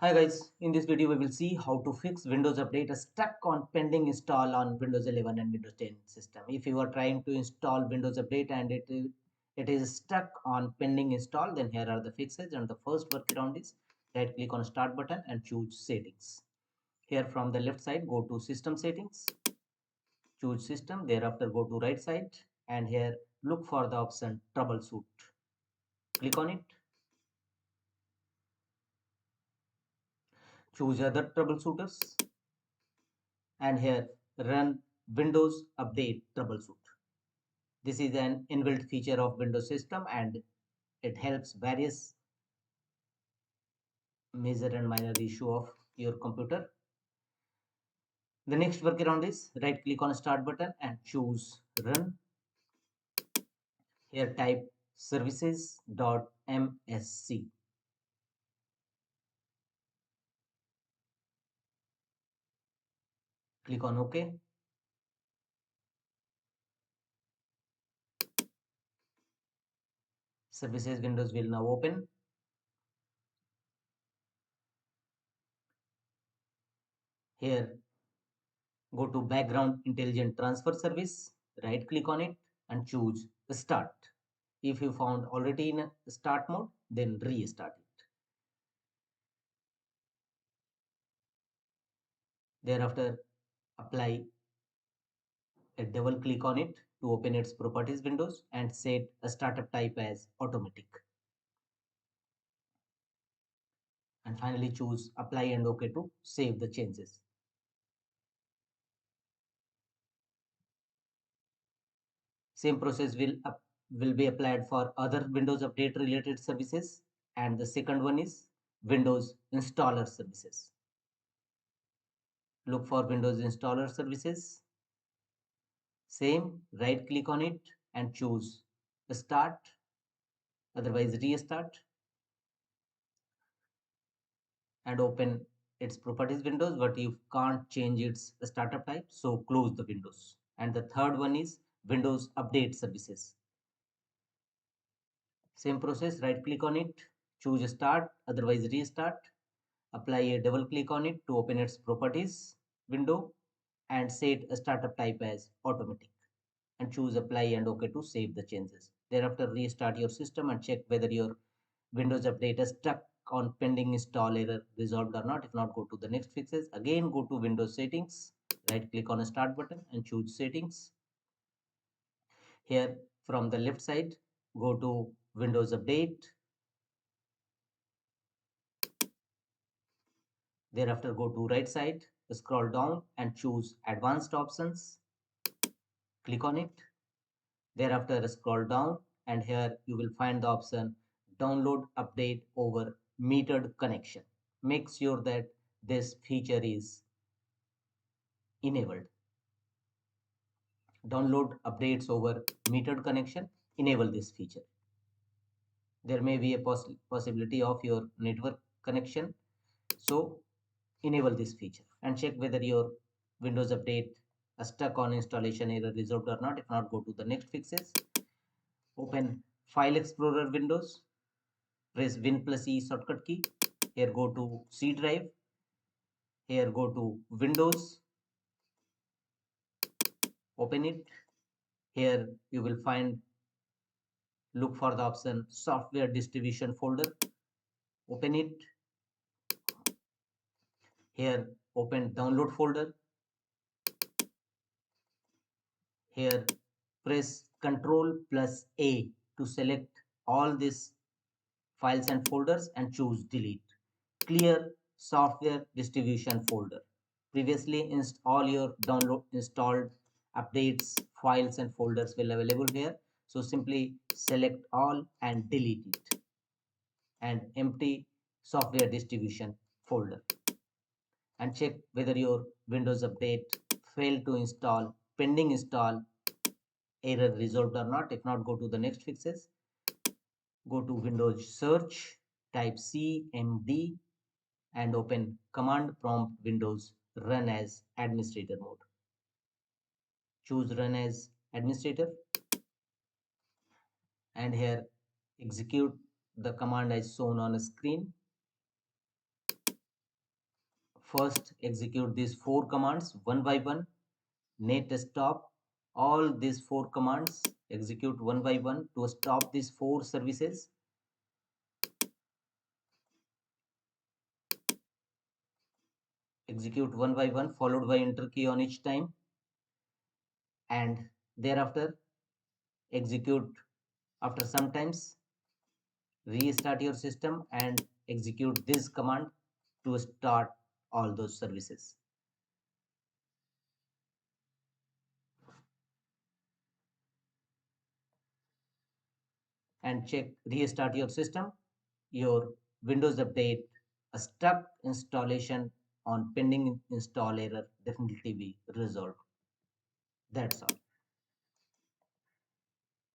Hi guys, in this video we will see how to fix Windows update stuck on pending install on Windows 11 and Windows 10 system. If you are trying to install Windows update and it is stuck on pending install, then here are the fixes. And the first workaround is right click on start button and choose settings. Here from the left side go to system settings, choose system, thereafter go to right side and here look for the option troubleshoot. Click on it, choose other troubleshooters and here run Windows Update Troubleshoot. This is an inbuilt feature of Windows system and it helps various major and minor issue of your computer. The next workaround is right click on start button and choose run. Here type services.msc. Click on OK. Services windows will now open. Here go to background intelligent transfer service, right click on it and choose start. If you found already in start mode, then restart it. Thereafter apply a double click on it to open its properties windows and set a startup type as automatic. And finally choose apply and OK to save the changes. Same process will be applied for other Windows update related services. And the second one is Windows installer services. Look for Windows installer services. Same, right click on it and choose start, otherwise restart, and open its properties windows, but you can't change its startup type, so close the windows. And the third one is Windows update services. Same process, right click on it, choose start, otherwise restart, apply a double click on it to open its properties window and set a startup type as automatic and choose apply and OK to save the changes. Thereafter restart your system and check whether your Windows update is stuck on pending install error resolved or not. If not, go to the next fixes. Again go to Windows settings, right click on a start button and choose settings. Here from the left side go to Windows update. Thereafter go to right side, scroll down and choose advanced options. Click on it. Thereafter scroll down and here you will find the option download update over metered connection. Make sure that this feature is enabled. Download updates over metered connection, enable this feature. There may be a possibility of your network connection, so enable this feature and check whether your Windows update stuck on installation error resolved or not. If not, go to the next fixes. Open File Explorer windows, press Win plus E shortcut key. Here go to C drive. Here go to Windows, open it. Here you will find, look for the option software distribution folder, open it. Here open download folder. Here press Ctrl plus A to select all these files and folders and choose delete. Clear software distribution folder. Previously all your download installed updates, files and folders will available here. So simply select all and delete it and empty software distribution folder and check whether your Windows update failed to install, pending install, error resolved or not. If not, go to the next fixes. Go to Windows search, type CMD and open command prompt Windows run as administrator mode. Choose run as administrator and here execute the command as shown on a screen. First, execute these four commands one by one. Net stop all these four commands. Execute one by one to stop these four services. Execute one by one followed by enter key on each time, and thereafter execute after some times. Restart your system and execute this command to start all those services. And check restart your system. Your Windows update, a stuck installation on pending install error definitely be resolved. That's all.